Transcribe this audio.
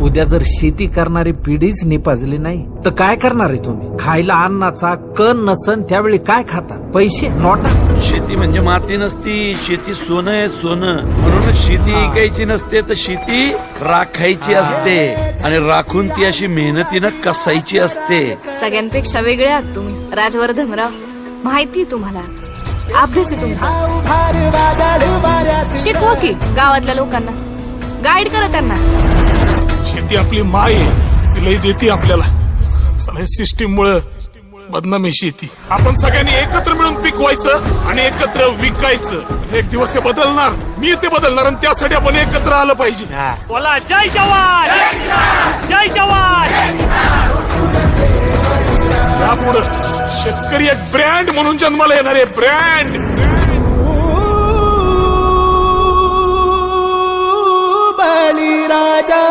उद्या जर शेती करणारी पिढीच निपाजली नाही तर काय करणार आहे तुम्ही? खायला अन्नाचा कण नसन त्यावेळी काय खाता? पैसे, नोटा? शेती म्हणजे माती नसती, शेती सोनं आहे, सोनं. म्हणून शेती ऐकायची नसते तर शेती राखायची असते आणि राखून ती अशी मेहनतीनं कसायची असते. सगळ्यांपेक्षा वेगळे आहात तुम्ही राजवर्धनराव. माहिती तुम्हाला, अभ्यास आहे तुमचा. शिकवा की गावातल्या लोकांना, गाईड करा त्यांना. शेती आपली माय आहे, तिलाही देते आपल्याला. सगळ्या सिस्टीम मुळे बदनामी शेती. आपण सगळ्यांनी एकत्र मिळून पिकवायचं आणि एकत्र विकायचं. एक दिवस हे बदलणार, मी ते बदलणार आणि त्यासाठी आपण एकत्र आलं पाहिजे. बोला जय जवान, जय जवान. यापुढे शेतकरी एक ब्रँड म्हणून जन्माला येणार आहे. ब्रँड. बळीराजा